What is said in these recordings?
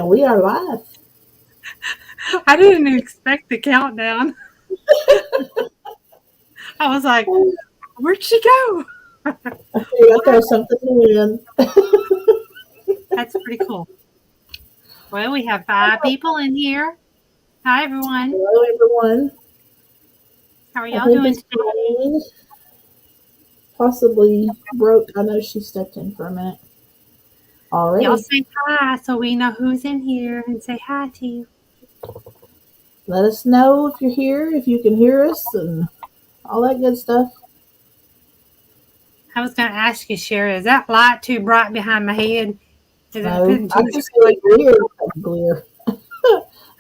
And we are live. I didn't expect the countdown. I was like, where'd she go? I figured I'd throw something in. That's pretty cool. Well, we have 5 people in here. Hi, everyone. Hello, everyone. How are I y'all think doing it's today? Pauline. Possibly broke. I know she stepped in for a minute already. Y'all say hi so we know who's in here and say hi to you. Let us know if you're here, if you can hear us, and all that good stuff. I was going to ask you, Sherry, is that light too bright behind my head? Is it No, putting I too just much see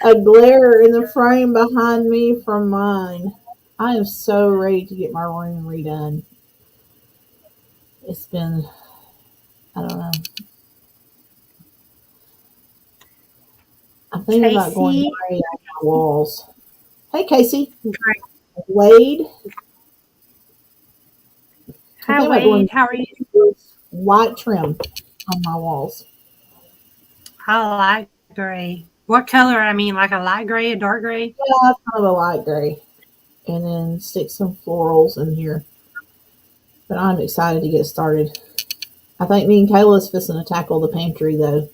a glare in the frame behind me from mine. I am so ready to get my room redone. It's been, I don't know. I'm thinking about going Casey? gray on my walls. Hey, Casey. Great. Wade. I'm Hi, thinking about going Wade. How are you? white trim on my walls. I like gray. What color? I mean, like a light gray, a dark gray? Yeah, kind of a light gray. And then stick some florals in here. But I'm excited to get started. I think me and Kayla's fixing to tackle the pantry, though.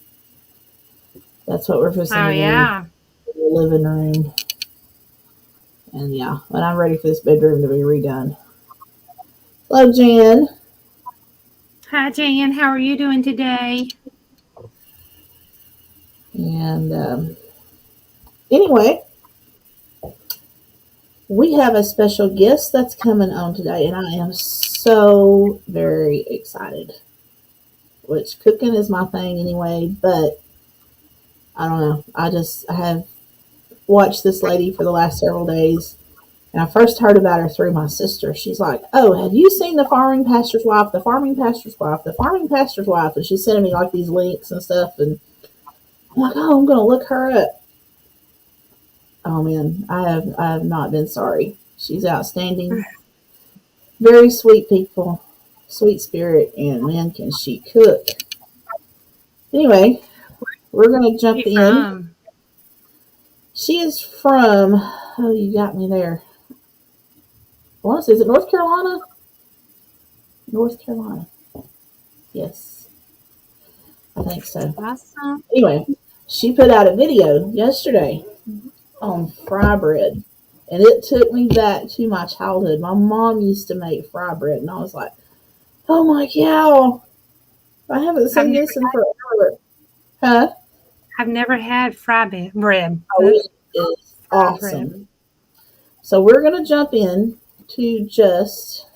That's what we're fixing Oh, to yeah. do. The living room. And yeah, but I'm ready for this bedroom to be redone. Hello, Jan. Hi, Jan. How are you doing today? And anyway, we have a special guest that's coming on today, and I am so very excited. Which cooking is my thing anyway, but I don't know. I have watched this lady for the last several days, and I first heard about her through my sister. She's like, "Oh, have you seen the farming pastor's wife? The farming pastor's wife, the farming pastor's wife?" And she's sending me like these links and stuff, and I'm like, "Oh, I'm gonna look her up." Oh man, I have not been sorry. She's outstanding, very sweet people, sweet spirit, and man, can she cook. Anyway, we're gonna jump in. From? She is from, oh, you got me there. Well, is it North Carolina? North Carolina. Yes, I think so. Awesome. Anyway, she put out a video yesterday on fry bread. And it took me back to my childhood. My mom used to make fry bread, and I was like, oh my cow, I haven't seen this in forever. Huh? I've never had bread. Oh, it is Fry bread. awesome. So we're going to jump in to just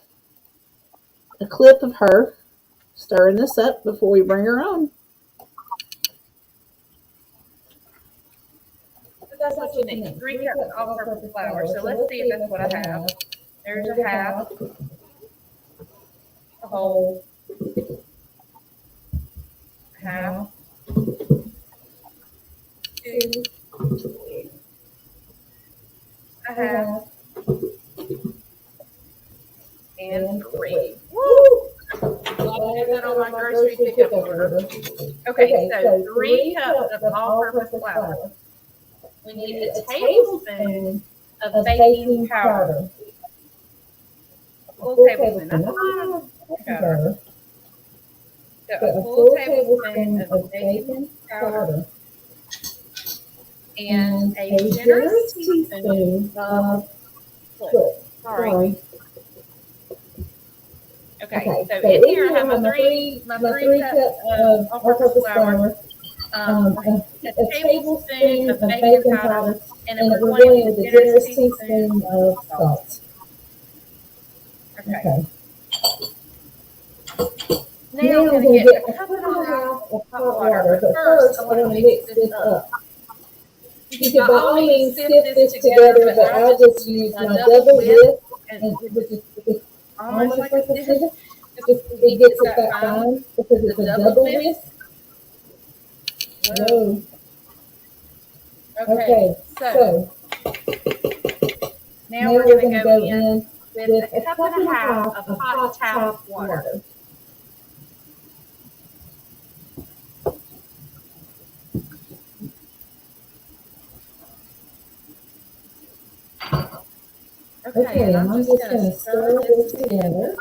a clip of her stirring this up before we bring her on. That's what you need. 3 cups of all-purpose flour. So let's see if that's what I have. There's a half, a whole, half, 2, a half, and 3. Woo! I'll do that on my grocery pickup order. Okay, so 3 cups of all-purpose flour. We need a tablespoon of baking powder. A full tablespoon. That's a lot of powder. So a full tablespoon of baking powder. And a generous teaspoon of salt. Sorry. Okay, so in here I have my 3 cups of all-purpose flour. A tablespoon of baking powder, and we're going with a generous teaspoon of salt. Okay. Now I'm going to get a cup and a half of hot water, but first I want to mix this up. You can by all means sift this together, but I'll just use my double whisk, which is almost like a sieve. It gets that fine because it's a double whisk. Whoa. Okay, so now we're going to go in with a cup and a half of hot tap water. Okay, and I'm just going to stir this together.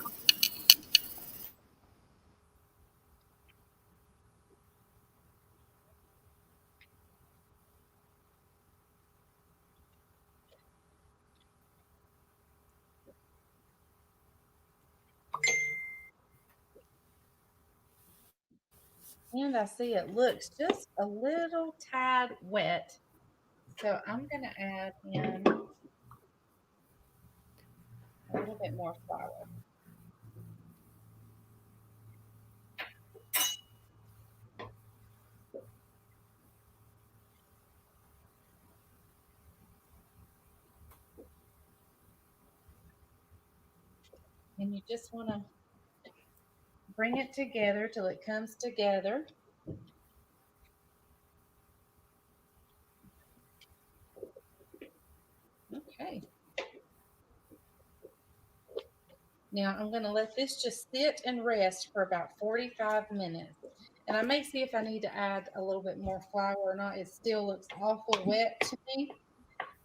And I see it looks just a little tad wet. So I'm going to add in a little bit more flour. And you just want to bring it together till it comes together. Okay. Now I'm going to let this just sit and rest for about 45 minutes. And I may see if I need to add a little bit more flour or not. It still looks awful wet to me.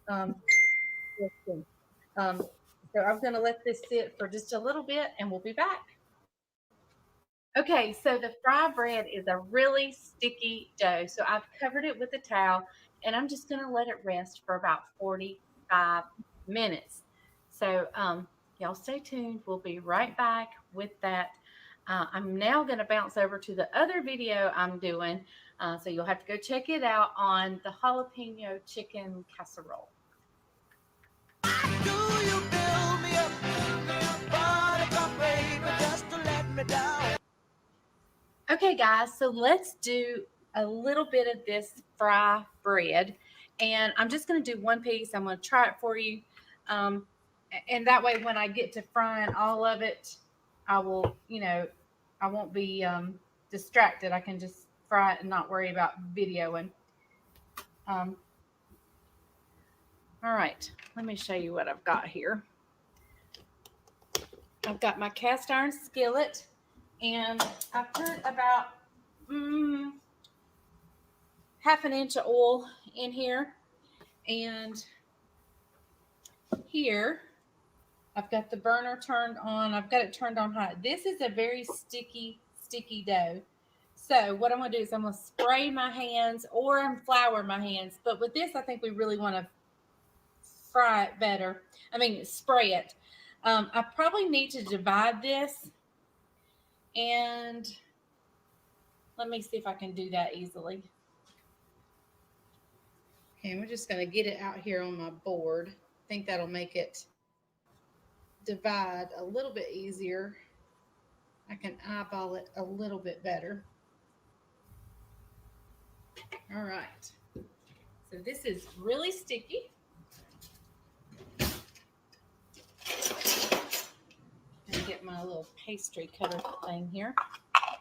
Let's see. So I'm going to let this sit for just a little bit and we'll be back. Okay, so the fry bread is a really sticky dough. So I've covered it with a towel and I'm just going to let it rest for about 45 minutes. So y'all stay tuned. We'll be right back with that. I'm now going to bounce over to the other video I'm doing. So you'll have to go check it out on the jalapeno chicken casserole. Okay, guys, so let's do a little bit of this fry bread. And I'm just going to do one piece. I'm going to try it for you. And that way, when I get to frying all of it, I will, I won't be distracted. I can just fry it and not worry about videoing. All right, let me show you what I've got here. I've got my cast iron skillet, and I've put about half an inch of oil in here. And here, I've got the burner turned on. I've got it turned on high. This is a very sticky dough. So what I'm going to do is I'm going to spray my hands or flour my hands. But with this, I think we really want to fry it better. Spray it. I probably need to divide this. And let me see if I can do that easily. Okay, we're just going to get it out here on my board. I think that'll make it divide a little bit easier. I can eyeball it a little bit better. All right. So this is really sticky. I'm going to get my little pastry cutter thing here.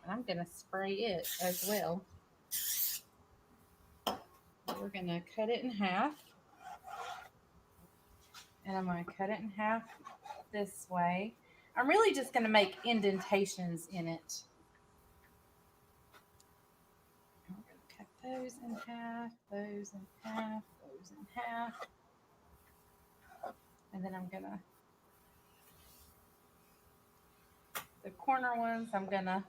And I'm going to spray it as well. We're going to cut it in half. And I'm going to cut it in half this way. I'm really just going to make indentations in it. I'm going to cut those in half, those in half, those in half. And then I'm going to, the corner ones, I'm going to,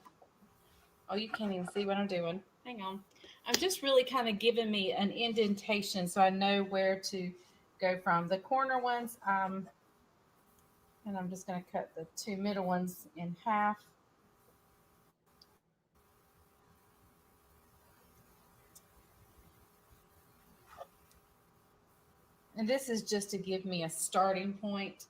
oh, you can't even see what I'm doing. Hang on. I'm just really kind of giving me an indentation so I know where to go from. The corner ones, and I'm just going to cut the two middle ones in half. And this is just to give me a starting point.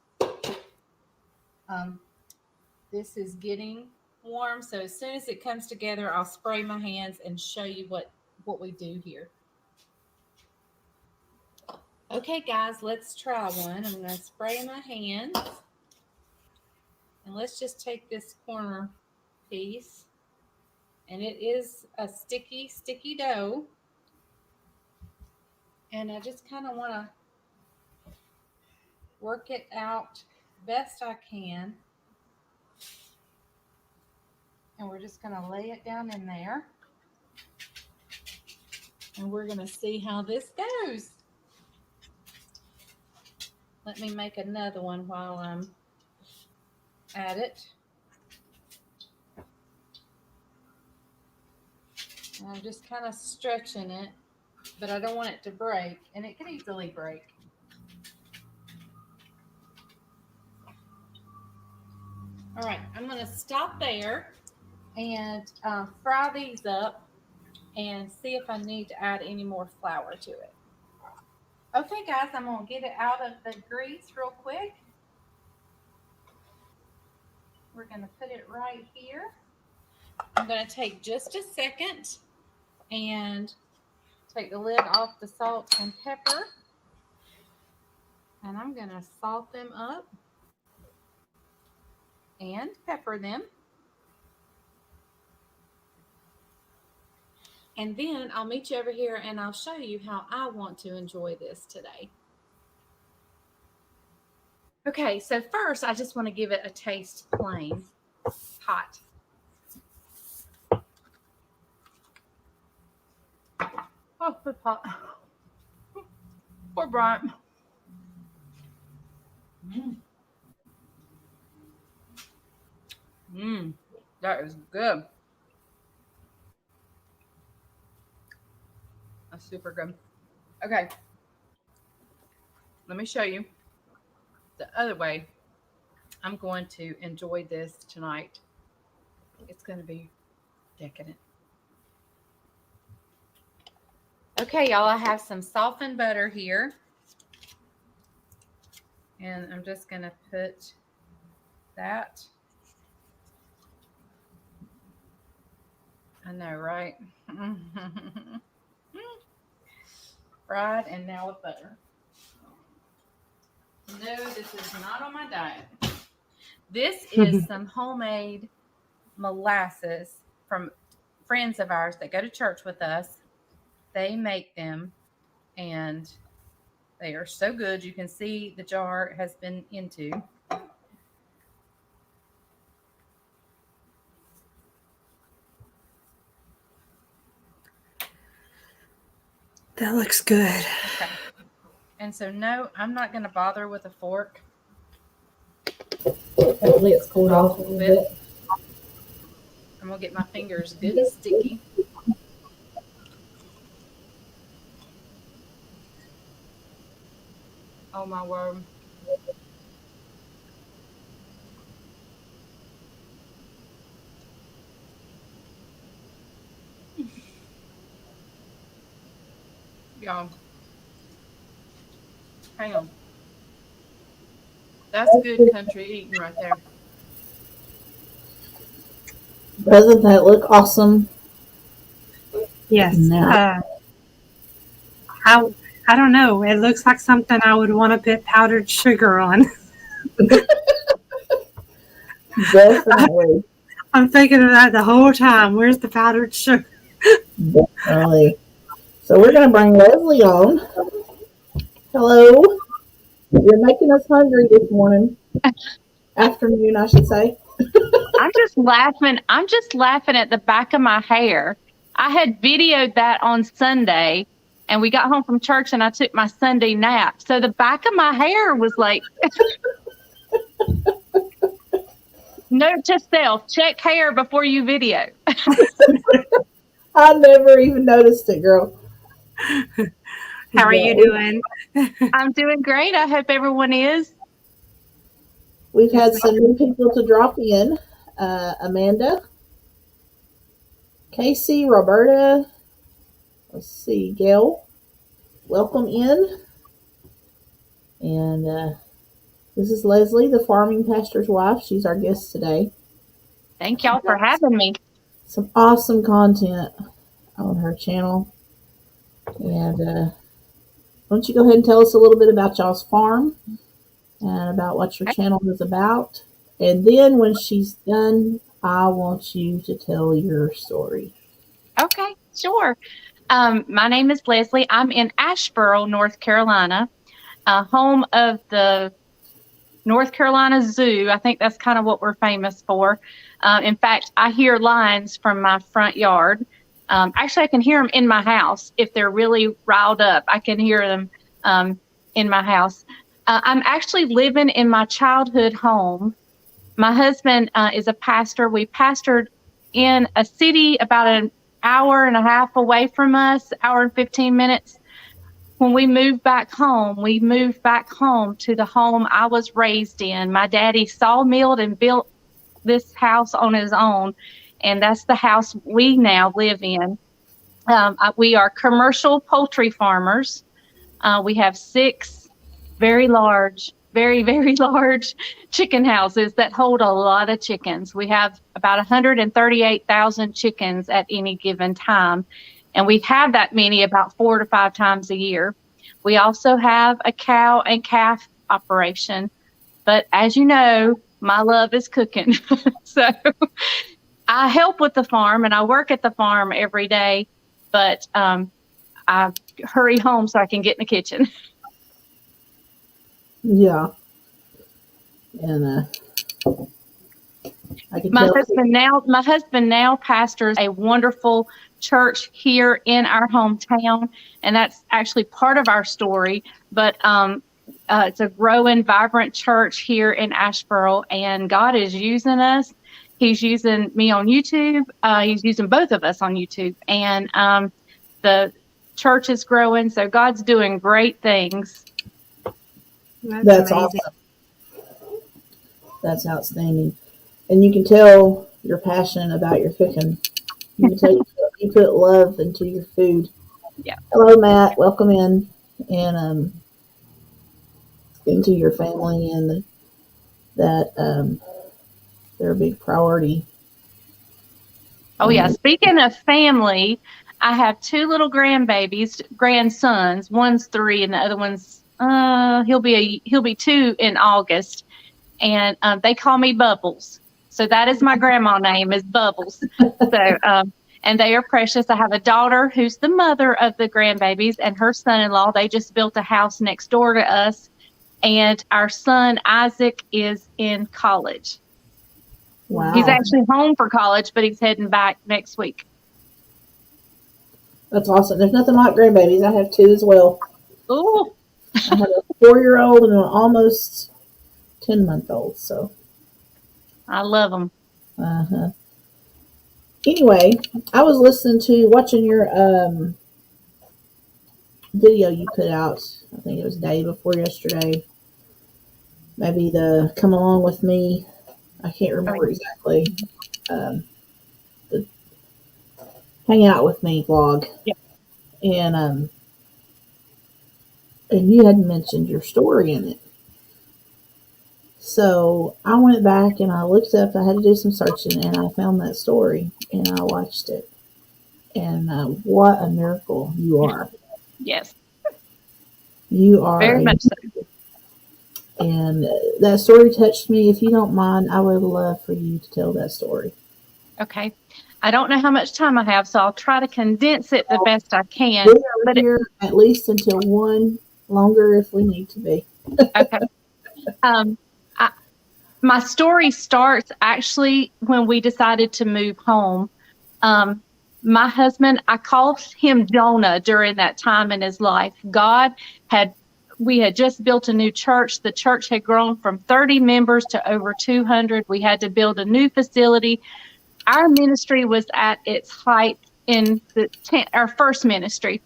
This is getting warm, so as soon as it comes together, I'll spray my hands and show you what we do here. Okay, guys, let's try one. I'm going to spray my hands. And let's just take this corner piece. And it is a sticky dough. And I just kind of want to work it out best I can. And we're just going to lay it down in there. And we're going to see how this goes. Let me make another one while I'm at it. And I'm just kind of stretching it, but I don't want it to break, and it can easily break. All right, I'm going to stop there and fry these up and see if I need to add any more flour to it. Okay, guys, I'm going to get it out of the grease real quick. We're going to put it right here. I'm going to take just a second and take the lid off the salt and pepper. And I'm going to salt them up and pepper them. And then I'll meet you over here and I'll show you how I want to enjoy this today. Okay, so first I just want to give it a taste plain hot. Oh, it's hot. Poor Brian. That is good. That's super good. Okay, let me show you the other way I'm going to enjoy this tonight. It's going to be decadent. Okay, y'all, I have some softened butter here. And I'm just going to put that. I know, right? Fried and now with butter. No, this is not on my diet. This is some homemade molasses from friends of ours that go to church with us. They make them and they are so good. You can see the jar has been into. That looks good. Okay. And so, no, I'm not going to bother with a fork. Hopefully it's cooled off a little bit. I'm going to get my fingers good and sticky. Oh, my word. Y'all. Hang on. That's good country eating right there. Doesn't that look awesome? Yes. No. I don't know. It looks like something I would want to put powdered sugar on. Definitely. I'm thinking of that the whole time. Where's the powdered sugar? Definitely. So we're going to bring Leslie on. Hello. You're making us hungry this morning. Afternoon, I should say. I'm just laughing. I'm just laughing at the back of my hair. I had videoed that on Sunday, and we got home from church, and I took my Sunday nap. So the back of my hair was like, note to self, check hair before you video. I never even noticed it, girl. How are you doing? I'm doing great. I hope everyone is. We've had some new people to drop in. Amanda, Casey, Roberta, let's see, Gail, welcome in. And this is Leslie, the farming pastor's wife. She's our guest today. Thank y'all for having me. Some awesome content on her channel. And why don't you go ahead and tell us a little bit about y'all's farm and about what your channel is about. And then when she's done, I want you to tell your story. Okay, sure. My name is Leslie. I'm in Asheboro, North Carolina, home of the North Carolina Zoo. I think that's kind of what we're famous for. In fact, I hear lions from my front yard. Actually, I can hear them in my house if they're really riled up. I can hear them in my house. I'm actually living in my childhood home. My husband is a pastor. We pastored in a city about an hour and a half away from us, hour and 15 minutes. When we moved back home to the home I was raised in. My daddy sawmilled and built this house on his own, and that's the house we now live in. We are commercial poultry farmers. We have 6 very large, very, very large chicken houses that hold a lot of chickens. We have about 138,000 chickens at any given time, and we have that many about 4 to 5 times a year. We also have a cow and calf operation, but as you know, my love is cooking. So I help with the farm and I work at the farm every day, but I hurry home so I can get in the kitchen. Yeah. And I can My tell. husband now pastors a wonderful church here in our hometown, and that's actually part of our story. But it's a growing, vibrant church here in Asheboro, and God is using us. He's using me on YouTube. He's using both of us on YouTube, and the church is growing. So God's doing great things. That's amazing. awesome. That's outstanding. And you can tell you're passionate about your cooking. You can tell you put love into your food. Yeah. Hello, Matt. Welcome in, and into your family, and that they're a big priority. Oh yeah. Speaking of family, I have 2 little grandsons. One's 3, and the other one's he'll be 2 in August, and they call me Bubbles. So that is my grandma name is Bubbles. So and they are precious. I have a daughter who's the mother of the grandbabies, and her son-in-law. They just built a house next door to us, and our son Isaac is in college. Wow. He's actually home for college, but he's heading back next week. That's awesome. There's nothing like grandbabies. I have 2 as well. Oh, I have a 4-year-old and an almost 10-month-old. So. I love them. Uh-huh. Anyway, I was watching your video you put out. I think it was day before yesterday. Maybe the Come Along With Me. I can't remember exactly. The Hang Out With Me vlog. Yeah. And you had mentioned your story in it. So I went back and I looked up, I had to do some searching, and I found that story and I watched it. And what a miracle you are. Yes. You are. Very much so. And that story touched me. If you don't mind, I would love for you to tell that story. Okay. I don't know how much time I have, so I'll try to condense it the best I can. We are here at least until 1, longer if we need to be. Okay. My story starts actually when we decided to move home. My husband, I called him Jonah during that time in his life. We had just built a new church. The church had grown from 30 members to over 200. We had to build a new facility. Our ministry was at its height in our first ministry.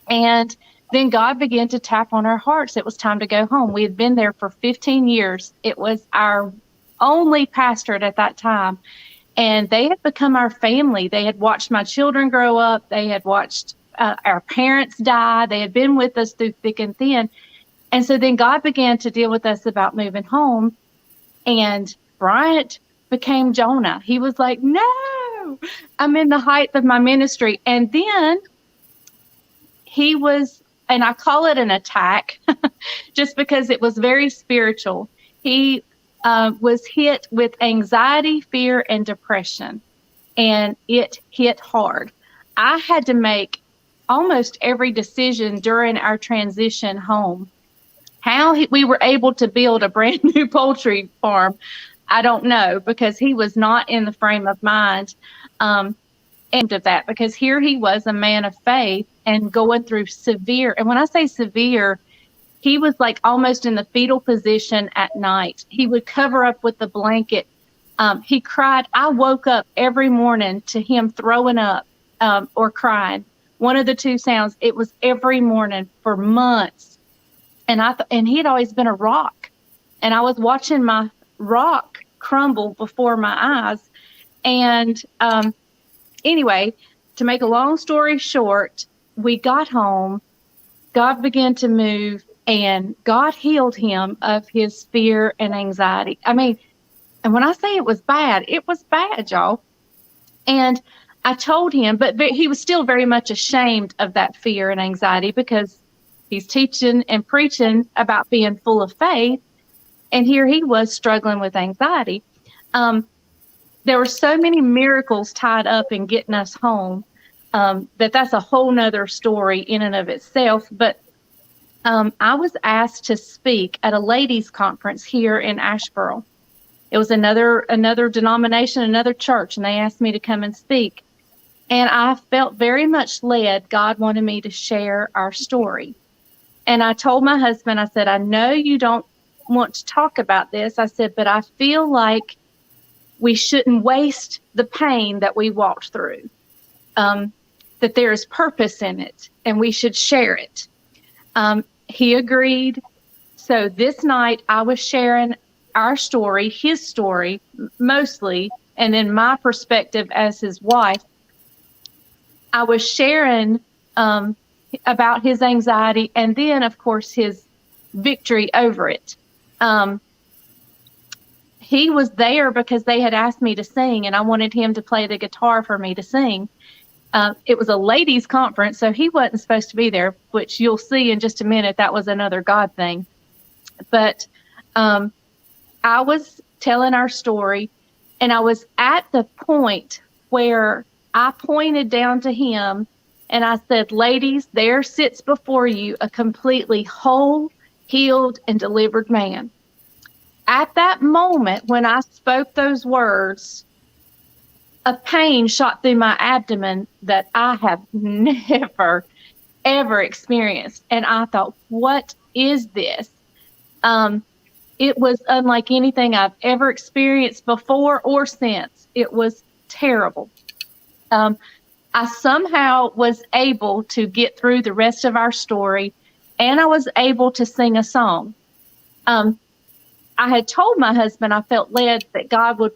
And then God began to tap on our hearts. It was time to go home. We had been there for 15 years. It was our only pastorate at that time. And they had become our family. They had watched my children grow up. They had watched our parents die. They had been with us through thick and thin. And so then God began to deal with us about moving home. And Bryant became Jonah. He was like, no, I'm in the height of my ministry. And then and I call it an attack just because it was very spiritual. He was hit with anxiety, fear, and depression, and it hit hard. I had to make almost every decision during our transition home. How we were able to build a brand new poultry farm, I don't know, because he was not in the frame of mind end of that, because here he was, a man of faith, and going through severe, and when I say severe, He was like almost in the fetal position at night. He would cover up with the blanket. He cried. I woke up every morning to him throwing up or crying. One of the two sounds. It was every morning for months. And he had always been a rock. And I was watching my rock crumble before my eyes. And anyway, to make a long story short, we got home. God began to move, and God healed him of his fear and anxiety. I mean, and when I say it was bad, y'all. And I told him, but he was still very much ashamed of that fear and anxiety because he's teaching and preaching about being full of faith. And here he was struggling with anxiety. There were so many miracles tied up in getting us home that's a whole nother story in and of itself. But I was asked to speak at a ladies' conference here in Asheboro. It was another denomination, another church, and they asked me to come and speak. And I felt very much led. God wanted me to share our story. And I told my husband, I said, I know you don't want to talk about this. I said, but I feel like we shouldn't waste the pain that we walked through, that there is purpose in it, and we should share it. He agreed. So this night I was sharing our story, his story mostly, and then my perspective as his wife. I was sharing about his anxiety and then, of course, his victory over it. He was there because they had asked me to sing, and I wanted him to play the guitar for me to sing. It was a ladies' conference, so he wasn't supposed to be there, which you'll see in just a minute. That was another God thing. But I was telling our story, and I was at the point where I pointed down to him, and I said, ladies, there sits before you a completely whole, healed, and delivered man. At that moment, when I spoke those words, a pain shot through my abdomen that I have never, ever experienced. And I thought, what is this? It was unlike anything I've ever experienced before or since. It was terrible. I somehow was able to get through the rest of our story, and I was able to sing a song. I had told my husband I felt led that God would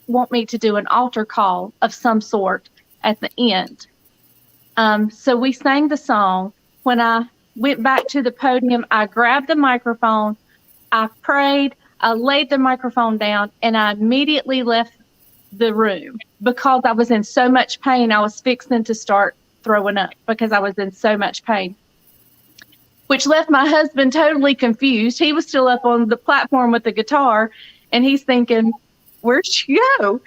want me to do an altar call of some sort at the end. So we sang the song. When I went back to the podium, I grabbed the microphone, I prayed, I laid the microphone down, and I immediately left the room because I was in so much pain. I was fixing to start throwing up because I was in so much pain, which left my husband totally confused. He was still up on the platform with the guitar, and he's thinking, where'd she go?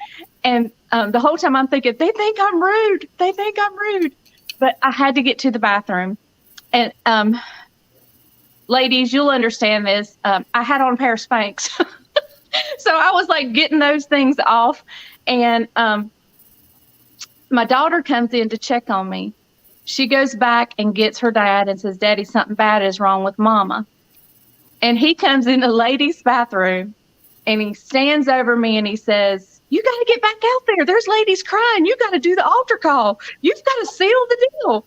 And the whole time I'm thinking, they think I'm rude. They think I'm rude. But I had to get to the bathroom. And ladies, you'll understand this. I had on a pair of Spanx. So I was like getting those things off. And my daughter comes in to check on me. She goes back and gets her dad and says, Daddy, something bad is wrong with Mama. And he comes in the ladies' bathroom and he stands over me and he says, you got to get back out there. There's ladies crying. You got to do the altar call. You've got to seal the deal.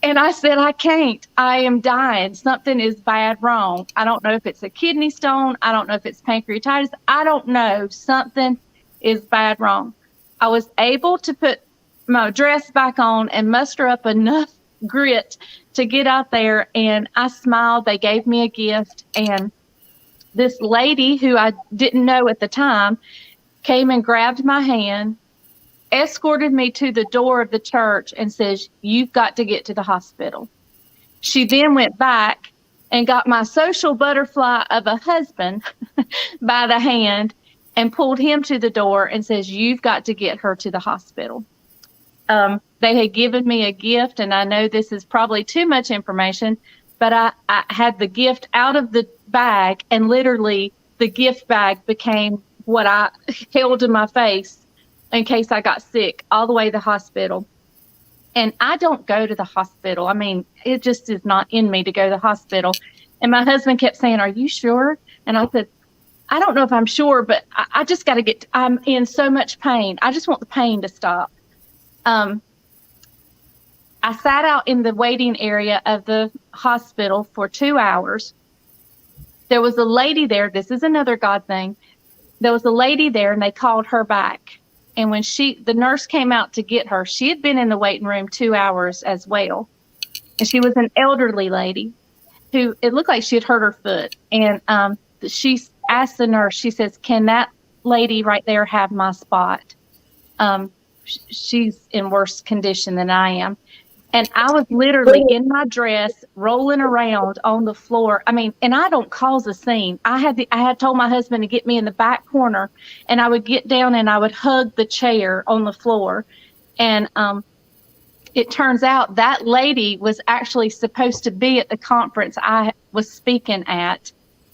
And I said, I can't. I am dying. Something is bad wrong. I don't know if it's a kidney stone. I don't know if it's pancreatitis. I don't know. Something is bad wrong. I was able to put my dress back on and muster up enough grit to get out there. And I smiled. They gave me a gift. And this lady who I didn't know at the time came and grabbed my hand, escorted me to the door of the church and says, you've got to get to the hospital. She then went back and got my social butterfly of a husband by the hand and pulled him to the door and says, you've got to get her to the hospital. They had given me a gift, and I know this is probably too much information, but I had the gift out of the bag, and literally the gift bag became what I held to my face in case I got sick, all the way to the hospital. And I don't go to the hospital. I mean, it just is not in me to go to the hospital. And my husband kept saying, "Are you sure?" And I said, "I don't know if I'm sure, but I just got to I'm in so much pain. I just want the pain to stop." I sat out in the waiting area of the hospital for 2 hours. There was a lady there. This is another God thing. There was a lady there, and they called her back. And when the nurse came out to get her, she had been in the waiting room 2 hours as well. And she was an elderly lady who, it looked like she had hurt her foot. And she asked the nurse, she says, "Can that lady right there have my spot? She's in worse condition than I am." And I was literally in my dress, rolling around on the floor. I mean, and I don't cause a scene. I had told my husband to get me in the back corner, and I would get down and I would hug the chair on the floor. And it turns out that lady was actually supposed to be at the conference I was speaking at,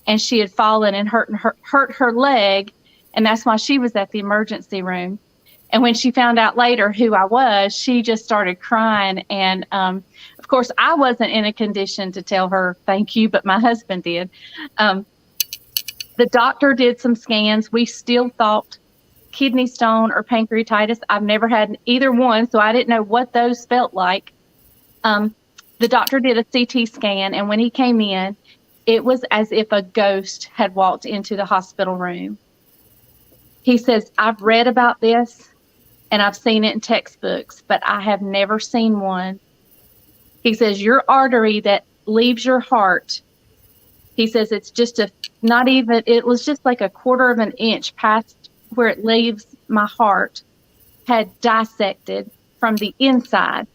and she had fallen and hurt her leg, and that's why she was at the emergency room. And when she found out later who I was, she just started crying. And of course, I wasn't in a condition to tell her thank you, but my husband did. The doctor did some scans. We still thought kidney stone or pancreatitis. I've never had either one, so I didn't know what those felt like. The doctor did a CT scan, and when he came in, it was as if a ghost had walked into the hospital room. He says, "I've read about this, and I've seen it in textbooks, but I have never seen one." He says, "Your artery that leaves your heart," he says, "it's just it was just like a quarter of an inch past where it leaves my heart, had dissected from the inside."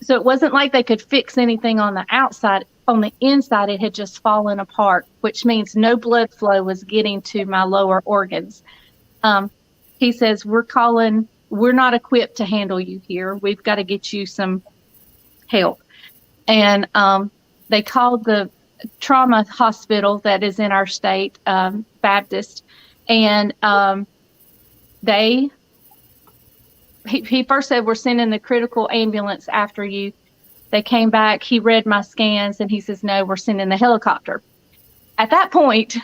So it wasn't like they could fix anything on the outside. On the inside, it had just fallen apart, which means no blood flow was getting to my lower organs. He says, "We're not equipped to handle you here. We've got to get you some help." And they called the trauma hospital that is in our state, Baptist, and he first said, "We're sending the critical ambulance after you." They came back. He read my scans, and he says, "No, we're sending the helicopter." At that point,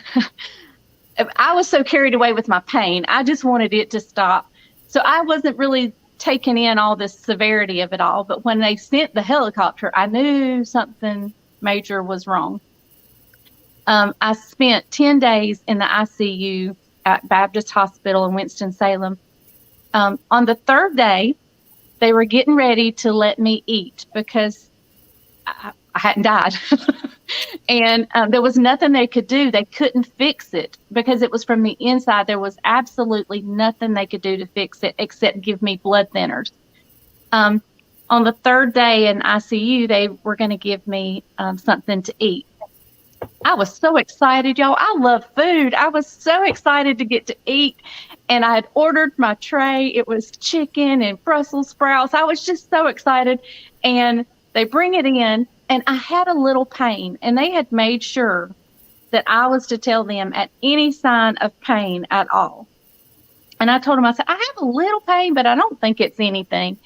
I was so carried away with my pain. I just wanted it to stop. So I wasn't really taking in all the severity of it all. But when they sent the helicopter, I knew something major was wrong. I spent 10 days in the ICU at Baptist Hospital in Winston-Salem. On the third day, they were getting ready to let me eat because I hadn't died. And there was nothing they could do. They couldn't fix it because it was from the inside. There was absolutely nothing they could do to fix it except give me blood thinners. On the third day in ICU, they were going to give me something to eat. I was so excited, y'all. I love food. I was so excited to get to eat. And I had ordered my tray. It was chicken and Brussels sprouts. I was just so excited. And they bring it in, and I had a little pain. And they had made sure that I was to tell them at any sign of pain at all. And I told them, I said, "I have a little pain, but I don't think it's anything."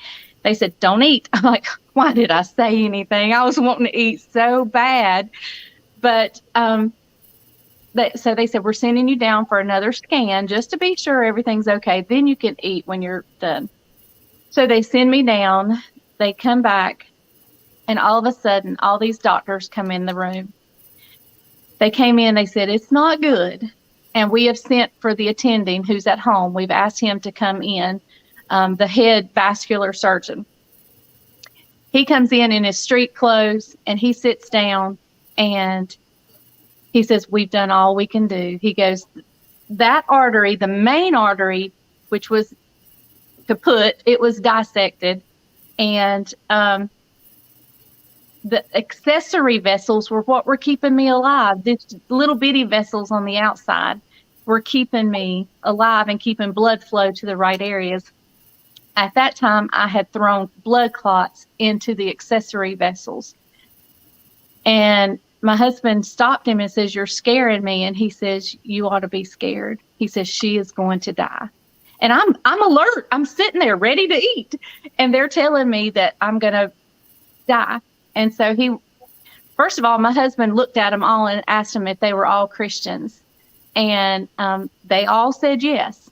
They said, "Don't eat." I'm like, why did I say anything? I was wanting to eat so bad. But so they said, "We're sending you down for another scan just to be sure everything's okay. Then you can eat when you're done." So they send me down. They come back. And all of a sudden, all these doctors come in the room. They came in. They said, "It's not good. And we have sent for the attending who's at home. We've asked him to come in, the head vascular surgeon." He comes in his street clothes, and he sits down, and he says, "We've done all we can do." He goes, "That artery, the main artery, which was kaput, it was dissected, and the accessory vessels were what were keeping me alive. These little bitty vessels on the outside were keeping me alive and keeping blood flow to the right areas. At that time, I had thrown blood clots into the accessory vessels." And my husband stopped him and says, "You're scaring me." And he says, "You ought to be scared." He says, "She is going to die." And I'm alert. I'm sitting there ready to eat. And they're telling me that I'm going to die. And so first of all, my husband looked at them all and asked them if they were all Christians. And they all said yes.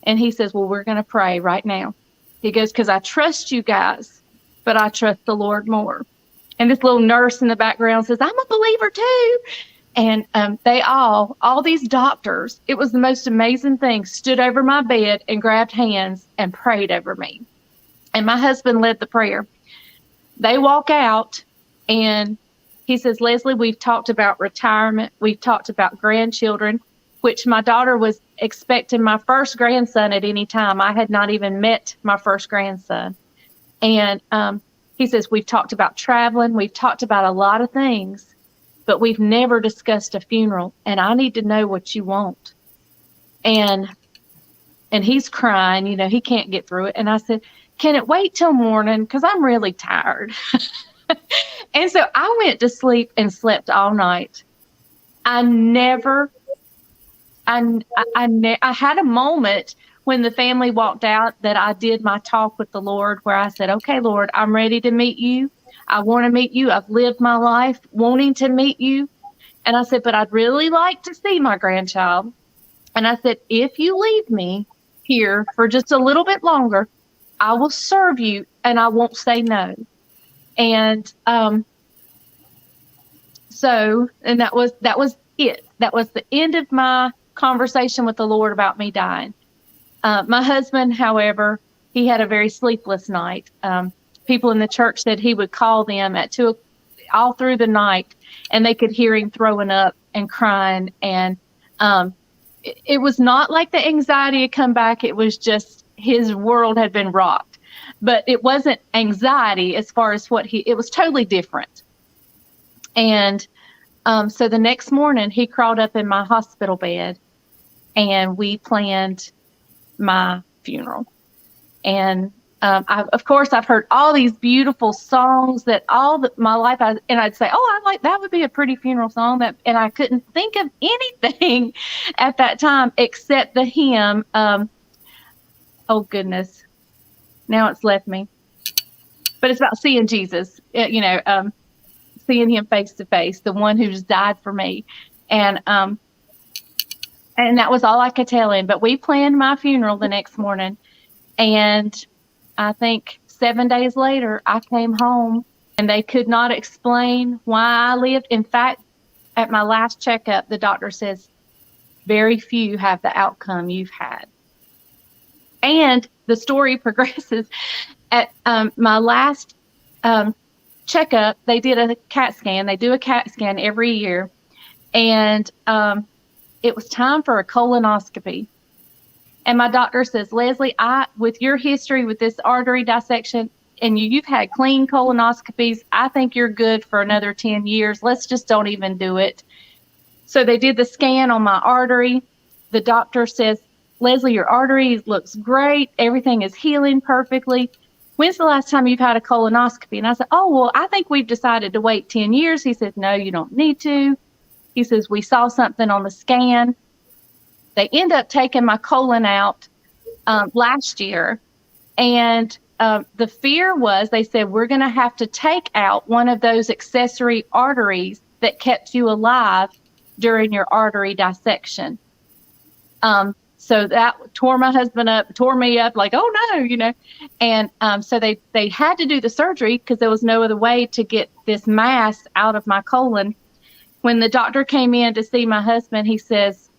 And he says, well, we're going to pray right now. He goes, because I trust you guys, but I trust the Lord more. And this little nurse in the background says, I'm a believer too. And they all these doctors, it was the most amazing thing, stood over my bed and grabbed hands and prayed over me. And my husband led the prayer. They walk out and he says, Leslie, we've talked about retirement. We've talked about grandchildren, which my daughter was expecting my first grandson at any time. I had not even met my first grandson. And he says, we've talked about traveling. We've talked about a lot of things, but we've never discussed a funeral. And I need to know what you want. And he's crying, you know, he can't get through it. And I said, can it wait till morning? Because I'm really tired. And so I went to sleep and slept all night. I had a moment when the family walked out that I did my talk with the Lord where I said, okay, Lord, I'm ready to meet you. I want to meet you. I've lived my life wanting to meet you. And I said, but I'd really like to see my grandchild. And I said, if you leave me here for just a little bit longer, I will serve you and I won't say no. And and that was it. That was the end of my conversation with the Lord about me dying. My husband, however, he had a very sleepless night. People in the church said he would call them at 2 all through the night, and they could hear him throwing up and crying. And it was not like the anxiety had come back. It was just his world had been rocked. But it wasn't anxiety as far as it was totally different. And so the next morning, he crawled up in my hospital bed, and we planned my funeral. And of course, I've heard all these beautiful songs that my life, I'd say, oh, that would be a pretty funeral song. And I couldn't think of anything at that time except the hymn. Oh goodness, now it's left me. But it's about seeing Jesus, seeing him face to face, the one who's died for me. And that was all I could tell him. But we planned my funeral the next morning. And I think 7 days later, I came home and they could not explain why I lived. In fact, at my last checkup, the doctor says, very few have the outcome you've had. And the story progresses. At my last checkup, they did a CAT scan. They do a CAT scan every year. And it was time for a colonoscopy. And my doctor says, Leslie, with your history with this artery dissection, and you've had clean colonoscopies, I think you're good for another 10 years. Let's just don't even do it. So they did the scan on my artery. The doctor says, Leslie, your artery looks great. Everything is healing perfectly. When's the last time you've had a colonoscopy? And I said, oh, well, I think we've decided to wait 10 years. He says, no, you don't need to. He says, we saw something on the scan. They end up taking my colon out last year. And the fear was, they said, we're going to have to take out one of those accessory arteries that kept you alive during your artery dissection. So that tore my husband up, tore me up like, oh no, And so they had to do the surgery because there was no other way to get this mass out of my colon. When the doctor came in to see my husband, he says,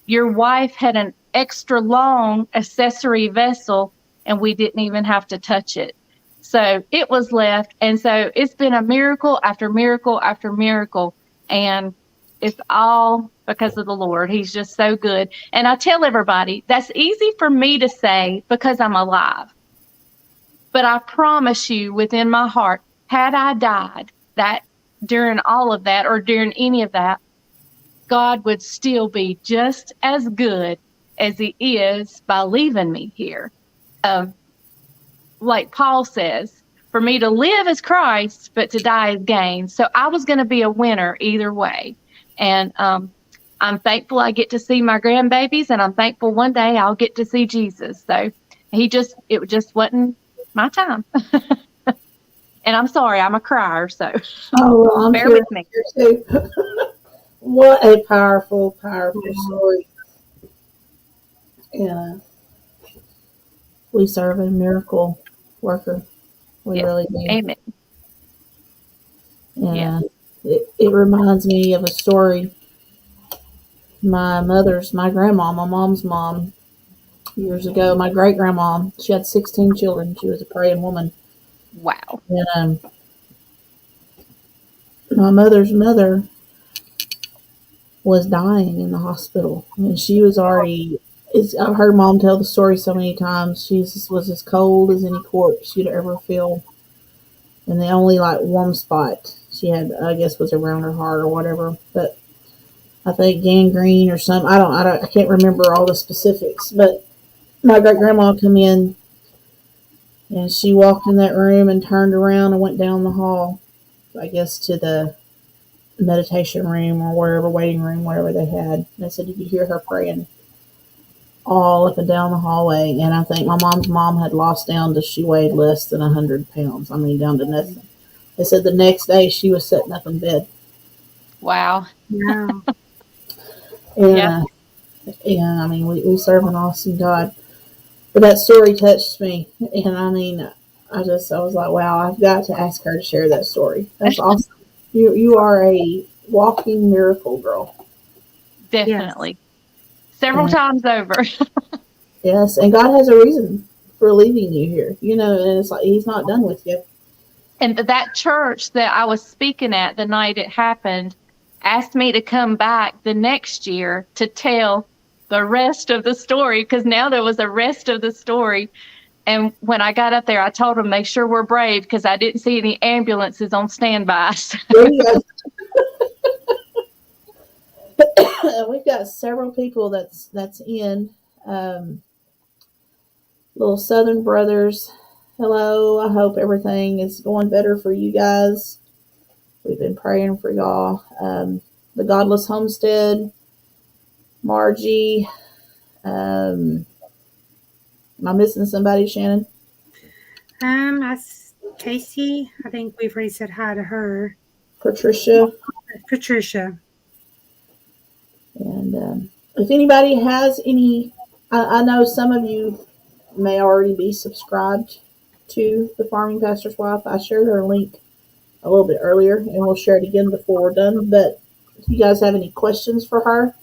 your wife had an extra long accessory vessel and we didn't even have to touch it. So it was left. And so it's been a miracle after miracle after miracle. And it's all because of the Lord. He's just so good. And I tell everybody that's easy for me to say because I'm alive. But I promise you within my heart, had I died that during all of that or during any of that, God would still be just as good as he is by leaving me here. Like Paul says, for me to live is Christ, but to die is gain. So I was going to be a winner either way. And I'm thankful I get to see my grandbabies, and I'm thankful one day I'll get to see Jesus. So it just wasn't my time. And I'm sorry, I'm a crier, so Oh, well, I'm bear with me. here too. What a powerful, powerful story. And we serve a miracle worker. We Yes. really do. Amen. And Yeah. it reminds me of a story. My grandma, my mom's mom, years ago, my great grandma, she had 16 children. She was a praying woman. Wow. And my mother's mother was dying in the hospital. And she was already, I've heard mom tell the story so many times. She was as cold as any corpse you'd ever feel. And the only like warm spot she had, I guess, was around her heart or whatever. But I think gangrene or something. I can't remember all the specifics. But my great grandma come in and she walked in that room and turned around and went down the hall, I guess, to the meditation room or wherever, waiting room, whatever they had. And they said you could hear her praying all up and down the hallway. And I think my mom's mom had lost down to, she weighed less than 100 pounds. I mean, down to nothing. They said the next day she was sitting up in bed. Wow. Wow. And, Yep. I mean, we serve an awesome God. But that story touched me. And I mean, I was like, wow, I've got to ask her to share that story. That's awesome. You are a walking miracle, girl. Definitely. Several times over. Yes, and God has a reason for leaving you here. You know, and it's like He's not done with you. And that church that I was speaking at the night it happened asked me to come back the next year to tell the rest of the story, because now there was a rest of the story. And when I got up there, I told them they sure were brave, because I didn't see any ambulances on standby. We've got several people that's in. Little Southern Brothers. Hello. I hope everything is going better for you guys. We've been praying for y'all. The Godless Homestead. Margie. Am I missing somebody, Shannon? That's Casey. I think we've already said hi to her. Patricia. And if anybody has any, I know some of you may already be subscribed to the Farming Pastor's Wife. I shared her link a little bit earlier, and we'll share it again before we're done. But if you guys have any questions for her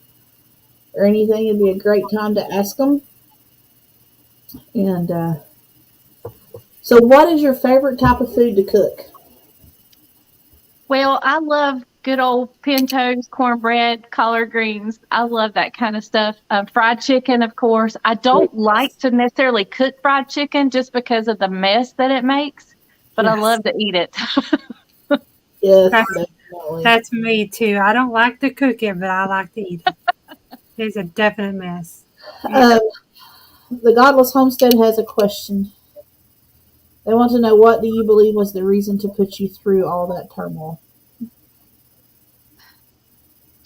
or anything, it'd be a great time to ask them. And so what is your favorite type of food to cook? Well, I love good old pintos, cornbread, collard greens. I love that kind of stuff. Fried chicken, of course. I don't like to necessarily cook fried chicken just because of the mess that it makes, but I love to eat it. Yes, that's me too. I don't like to cook it, but I like to eat it. It's a definite mess. The Godless Homestead has a question. They want to know, what do you believe was the reason to put you through all that turmoil?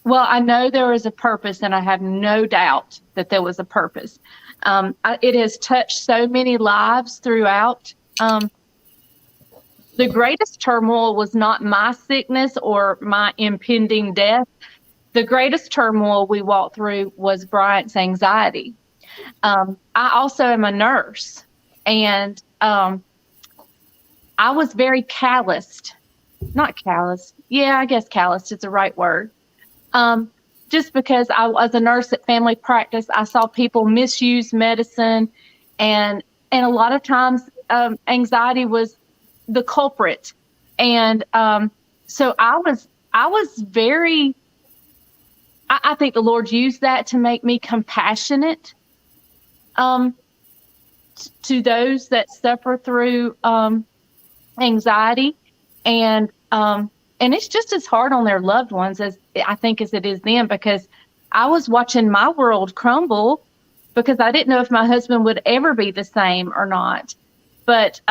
Well, I know there was a purpose, and I have no doubt that there was a purpose. It has touched so many lives throughout. The greatest turmoil was not my sickness or my impending death. The greatest turmoil we walked through was Bryant's anxiety. I also am a nurse, and I was very calloused. Not calloused. Yeah, I guess calloused is the right word. Just because I was a nurse at family practice, I saw people misuse medicine, and a lot of times anxiety was the culprit. And so I was very, I think the Lord used that to make me compassionate to those that suffer through anxiety, and it's just as hard on their loved ones as I think as it is them, because I was watching my world crumble because I didn't know if my husband would ever be the same or not. But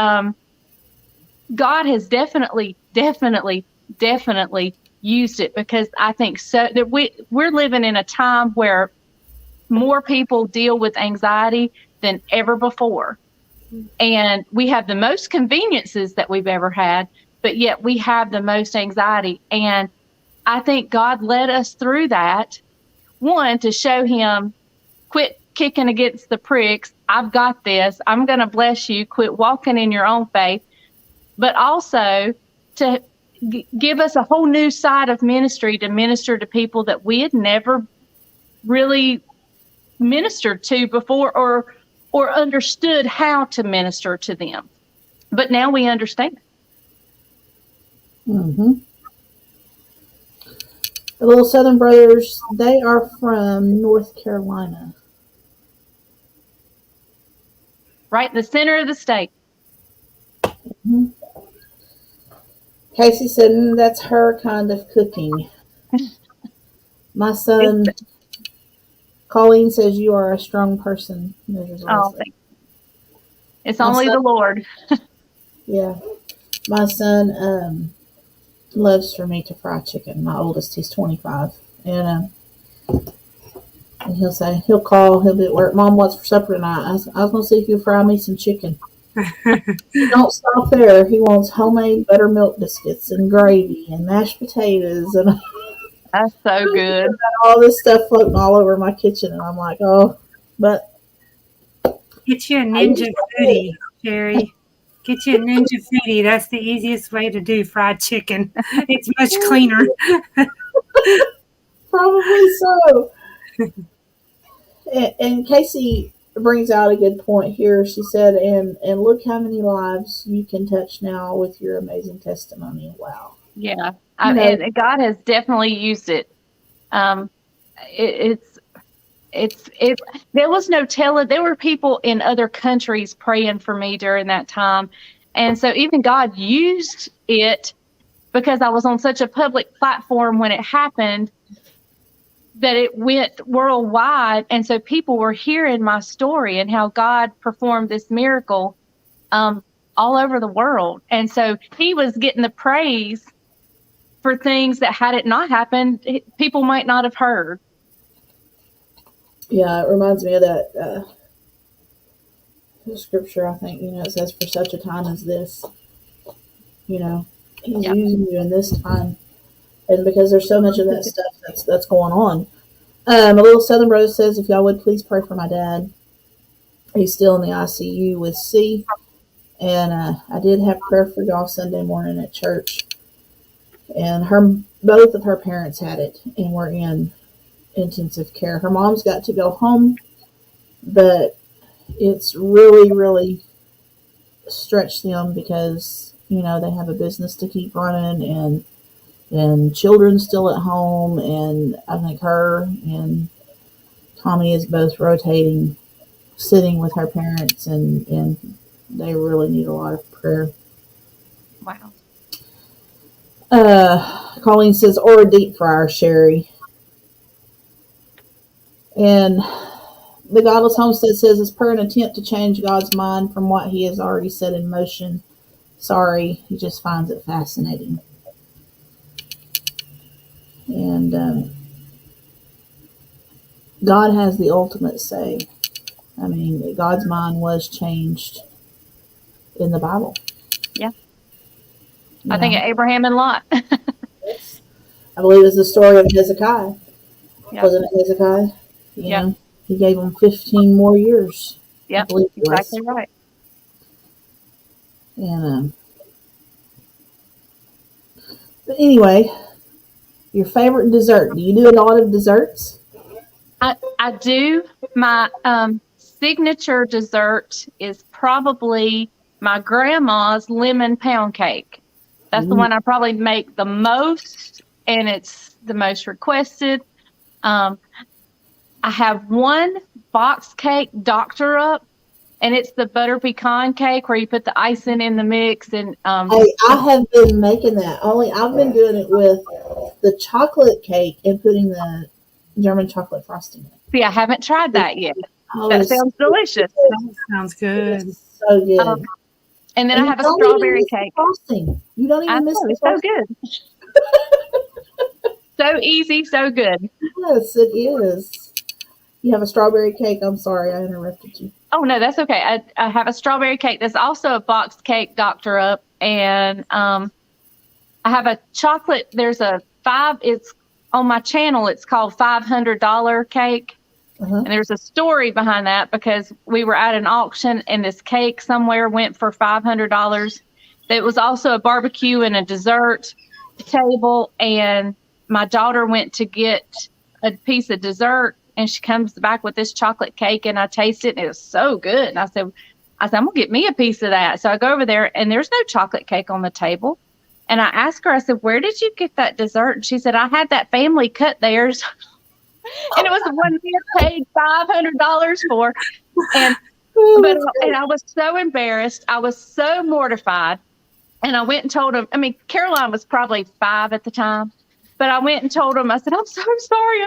God has definitely used it, because I think so that we're living in a time where more people deal with anxiety than ever before. And we have the most conveniences that we've ever had, but yet we have the most anxiety. And I think God led us through that, one, to show him, quit kicking against the pricks. I've got this. I'm going to bless you. Quit walking in your own faith. But also to give us a whole new side of ministry, to minister to people that we had never really ministered to before, or understood how to minister to them. But now we understand. Mm-hmm. The Little Southern Brothers, they are from North Carolina. Right in the center of the state. Mm-hmm. Casey said, that's her kind of cooking. My son, Colleen, says you are a strong person, Mrs. Oh, Leslie. it's only the Lord. Yeah. My son loves for me to fry chicken. My oldest, he's 25. And he'll call, he'll be at work. Mom, what's for supper tonight? I was going to see if you'll fry me some chicken. He don't stop there. He wants homemade buttermilk biscuits and gravy and mashed potatoes and That's so good. all this stuff floating all over my kitchen. And I'm like, oh, but. Get you a Ninja Foodie, Sherry. Get you a Ninja Foodie. That's the easiest way to do fried chicken. It's much cleaner. Probably so. And Casey brings out a good point here. She said, and look how many lives you can touch now with your amazing testimony. Wow. Yeah. And God has definitely used it. There was no telling. There were people in other countries praying for me during that time. And so even God used it, because I was on such a public platform when it happened, that it went worldwide. And so people were hearing my story and how God performed this miracle all over the world. And so he was getting the praise for things that, had it not happened, people might not have heard. Yeah, it reminds me of that scripture, I think, it says, for such a time as this, he's using you in this time. And because there's so much of that stuff that's going on. A Little Southern Rose says, if y'all would please pray for my dad. He's still in the ICU with C. And I did have prayer for y'all Sunday morning at church. And both of her parents had it and were in intensive care. Her mom's got to go home, but it's really, really stretched them because, they have a business to keep running and children still at home. And I think her and Tommy is both rotating, sitting with her parents, and they really need a lot of prayer. Wow. Colleen says, or a deep fryer, Sherry. And the Godless Homestead says, it's per an attempt to change God's mind from what he has already set in motion. Sorry, he just finds it fascinating. And God has the ultimate say. I mean, God's mind was changed in the Bible. Yeah. I think of Abraham and Lot. Yes. I believe it's the story of Hezekiah. Yeah. Wasn't it Hezekiah? Yeah. He gave him 15 more years. Yeah, exactly right. And but anyway, your favorite dessert? Do you do a lot of desserts? I do. My signature dessert is probably my grandma's lemon pound cake. That's the one I probably make the most, and it's the most requested. I have one box cake, Doctor Up, and it's the butter pecan cake where you put the icing in the mix. And I have been making that. Only I've been doing it with the chocolate cake and putting the German chocolate frosting in it. See, I haven't tried that yet. Oh, that sounds delicious. That sounds good. It's so good. And then I have a strawberry cake. Frosting. You don't even miss the frosting. It's so good. So easy, so good. Yes, it is. You have a strawberry cake? I'm sorry, I interrupted you. Oh, no, that's okay. I have a strawberry cake. There's also a boxed cake, Dr. Up. And I have a chocolate. There's it's on my channel. It's called $500 cake. Uh-huh. And there's a story behind that because we were at an auction and this cake somewhere went for $500. There was also a barbecue and a dessert table. And my daughter went to get a piece of dessert and she comes back with this chocolate cake and I taste it and it was so good. And I said, I'm going to get me a piece of that. So I go over there and there's no chocolate cake on the table. And I asked her, I said, where did you get that dessert? And she said, I had that family cut theirs. And it was the one we had paid $500 for. And I was so embarrassed. I was so mortified. And I went and told him, Caroline was probably 5 at the time. But I went and told him, I said, I'm so sorry.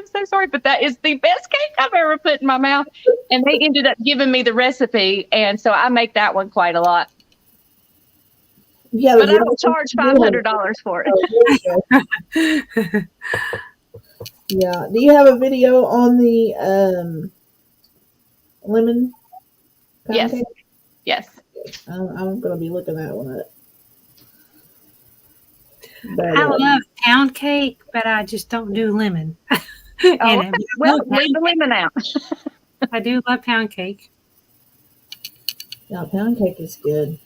But that is the best cake I've ever put in my mouth. And they ended up giving me the recipe. And so I make that one quite a lot. Yeah, but I don't charge $500 for it. Yeah. Do you have a video on the lemon pound cake? Yes. I'm going to be looking that one up. But, I love pound cake, but I just don't do lemon. Well, leave the lemon out. I do love pound cake. Yeah, pound cake is good.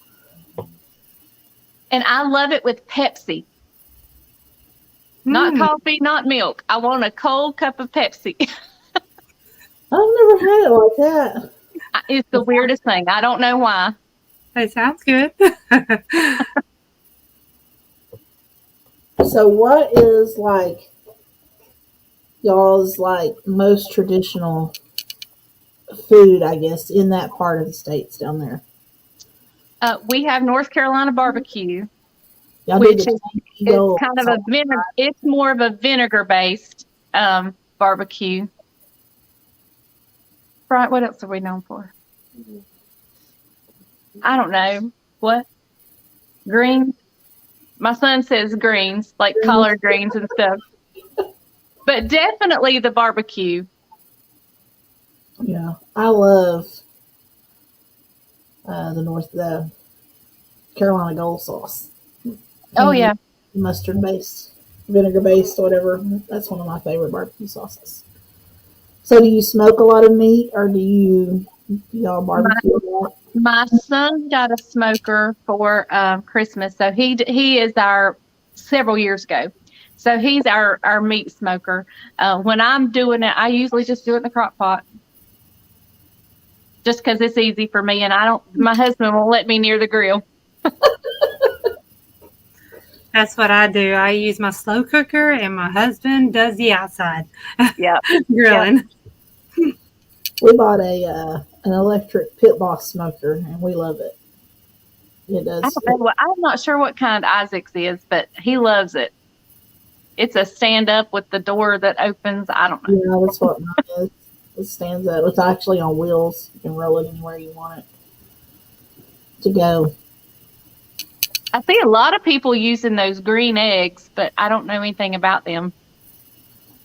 And I love it with Pepsi. Not coffee, not milk. I want a cold cup of Pepsi. I've never had it like that. It's the weirdest thing. I don't know why. That sounds good. So what is like y'all's like most traditional food, I guess, in that part of the states down there? We have North Carolina barbecue, Y'all which is kind of it's more of a vinegar based barbecue. Right, what else are we known for? I don't know. What? Greens? My son says greens, like collard greens and stuff. But definitely the barbecue. Yeah, I love the Carolina Gold sauce. Oh, yeah. Mustard based, vinegar based, whatever. That's one of my favorite barbecue sauces. So do you smoke a lot of meat or do y'all barbecue a lot? My son got a smoker for Christmas. So he is several years ago. So he's our meat smoker. When I'm doing it, I usually just do it in the crock pot. Just because it's easy for me and my husband won't let me near the grill. That's what I do. I use my slow cooker and my husband does the outside. Yeah. Grilling. Yep. We bought an electric pit boss smoker and we love it. It does. I'm not sure what kind Isaac's is, but he loves it. It's a stand up with the door that opens. I don't know. Yeah, that's what mine is. It stands up. It's actually on wheels. You can roll it anywhere you want it to go. I see a lot of people using those green eggs, but I don't know anything about them.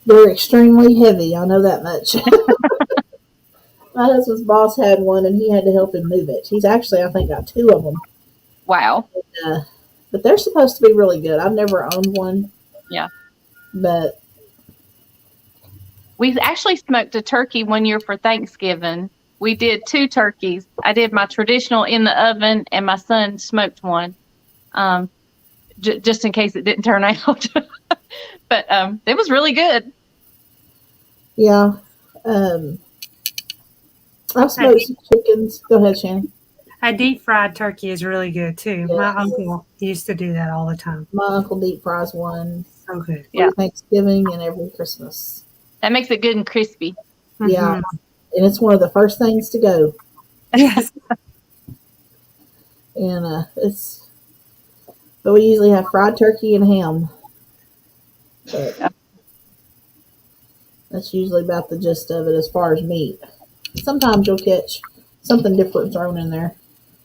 They're extremely heavy. I know that much. My husband's boss had one, and he had to help him move it. He's actually, I think, got 2 of them. Wow. But they're supposed to be really good. I've never owned one. Yeah. But we actually smoked a turkey one year for Thanksgiving. We did 2 turkeys. I did my traditional in the oven, and my son smoked one, just in case it didn't turn out. But it was really good. Yeah. I've smoked some chickens. Go ahead, Shannon. A deep fried turkey is really good too. Yeah. My uncle used to do that all the time. My uncle deep fries one. So good. Every Thanksgiving and every Christmas. That makes it good and crispy. Yeah. And it's one of the first things to go. Yes. And but we usually have fried turkey and ham. But that's usually about the gist of it as far as meat. Sometimes you'll catch something different thrown in there.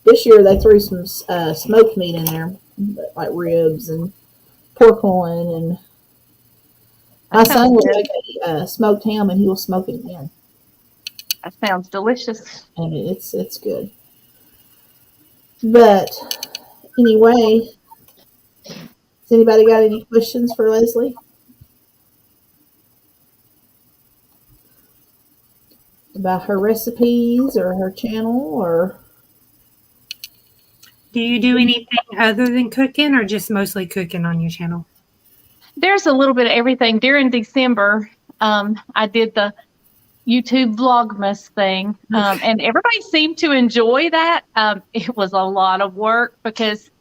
This year they threw some smoked meat in there, like ribs and pork loin. And my son will make a smoked ham and he will smoke it again. That sounds delicious. I mean, it's good. But anyway, has anybody got any questions for Leslie about her recipes or her channel or? Do you do anything other than cooking or just mostly cooking on your channel? There's a little bit of everything. During December, I did the YouTube Vlogmas thing, and everybody seemed to enjoy that. It was a lot of work because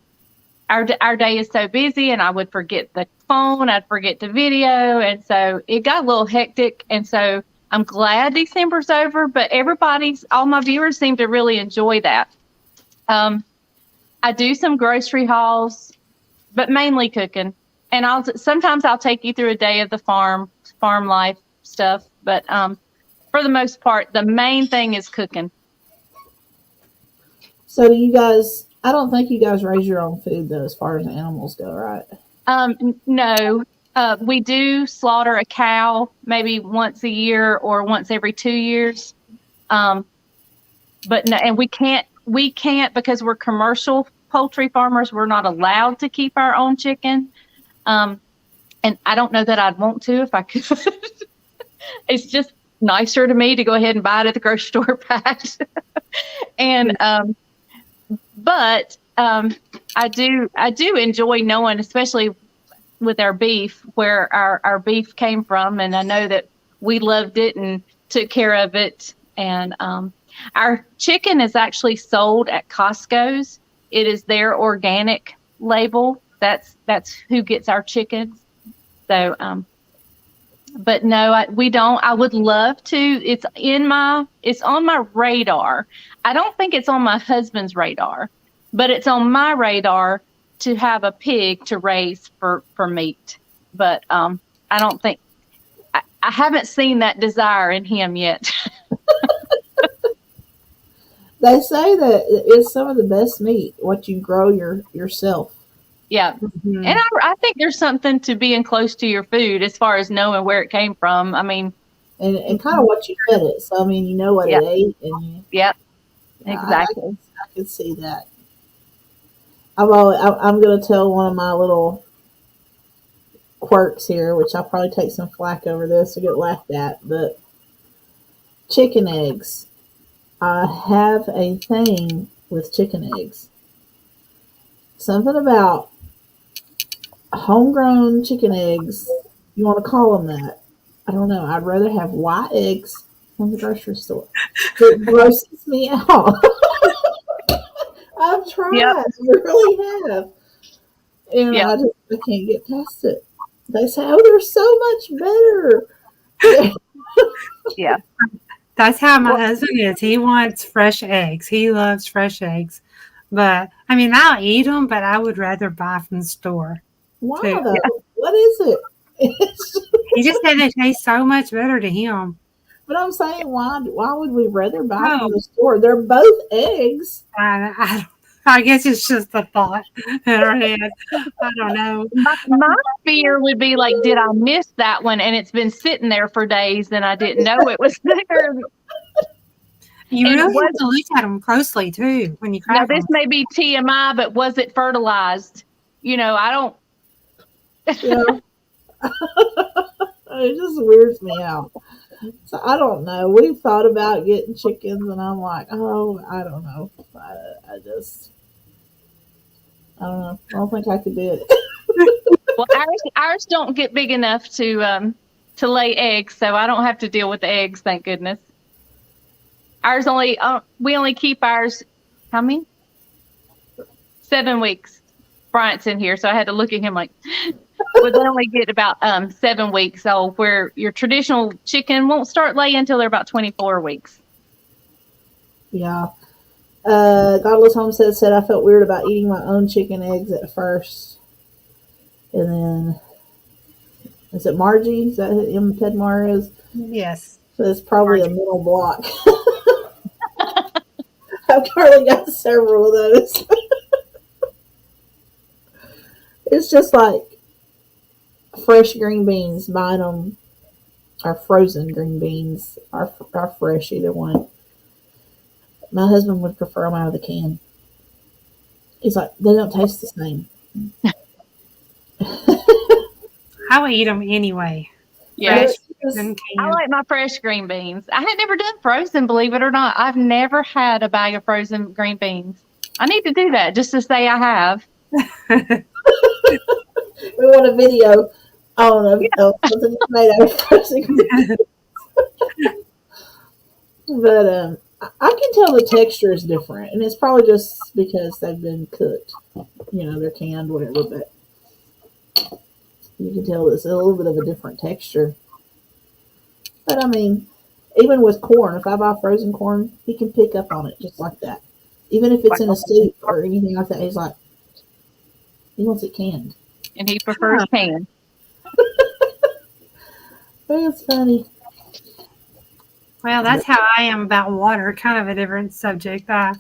our day is so busy, and I would forget the phone, I'd forget the video, and so it got a little hectic. And so I'm glad December's over, but all my viewers seem to really enjoy that. I do some grocery hauls, but mainly cooking. And sometimes I'll take you through a day of the farm life stuff. But for the most part, the main thing is cooking. So do you guys? I don't think you guys raise your own food though, as far as animals go, right? No. We do slaughter a cow maybe once a year or once every 2 years. But no, and we can't because we're commercial poultry farmers. We're not allowed to keep our own chicken. And I don't know that I'd want to if I could. It's just nicer to me to go ahead and buy it at the grocery store packed. And but I do enjoy knowing, especially with our beef, where our beef came from, and I know that we loved it and took care of it. And our chicken is actually sold at Costco's. It is their organic label. That's who gets our chickens. So, but no, we don't. I would love to. It's on my radar. I don't think it's on my husband's radar, but it's on my radar to have a pig to raise for meat. But I don't think I haven't seen that desire in him yet. They say that it's some of the best meat, what you grow yourself. Yeah. Mm-hmm. And I think there's something to being close to your food as far as knowing where it came from. I mean, and kind of what you fed it. So, I mean, you know what it ate. And exactly. I can see that. I'm going to tell one of my little quirks here, which I'll probably take some flack over this or get laughed at, but chicken eggs. I have a thing with chicken eggs. Something about homegrown chicken eggs, you want to call them that. I don't know. I'd rather have white eggs from the grocery store. It grosses me out. I've tried. Yep. I really have. And I can't get past it. They say, oh, they're so much better. Yeah. That's how my husband is. He wants fresh eggs. He loves fresh eggs. But, I mean, I'll eat them, but I would rather buy from the store. Why, though? Yeah. What is it? He just said they taste so much better to him. But I'm saying, why would we rather buy from the store? They're both eggs. I guess it's just a thought in our head. I don't know. My fear would be like, did I miss that one? And it's been sitting there for days and I didn't know it was there. You really have to look at them closely, too, when you crack them. Now, this may be TMI, but was it fertilized? You know, I don't. Yeah. It just weirds me out. So I don't know. We've thought about getting chickens, and I'm like, oh, I don't know. I don't know. I don't think I could do it. Well, ours don't get big enough to lay eggs, so I don't have to deal with the eggs. Thank goodness. Ours we only keep ours. How many? 7 weeks. Bryant's in here, so I had to look at him like. Well, they only get about 7 weeks old, where your traditional chicken won't start laying until they're about 24 weeks. Yeah. Godless Homestead said, I felt weird about eating my own chicken eggs at first. And then, is it Margie? Is that who Ted Mar is? Yes. So it's probably Margie. A middle block. I've currently got several of those. It's just like fresh green beans, buying them Our frozen green beans are fresh, either one. My husband would prefer them out of the can. He's like, they don't taste the same. I would eat them anyway. Yeah. Fresh Just- and I canned. like my fresh green beans. I had never done frozen, believe it or not. I've never had a bag of frozen green beans. I need to do that just to say I have. we want a video on something made out of frozen green beans. But I can tell the texture is different, and it's probably just because they've been cooked. They're canned, whatever. But you can tell it's a little bit of a different texture. But I mean, even with corn, if I buy frozen corn, he can pick up on it just like that. Even if it's in a soup or anything like that, he's like, he wants it canned. And he prefers canned. That's funny. Well, that's how I am about water. Kind of a different subject. I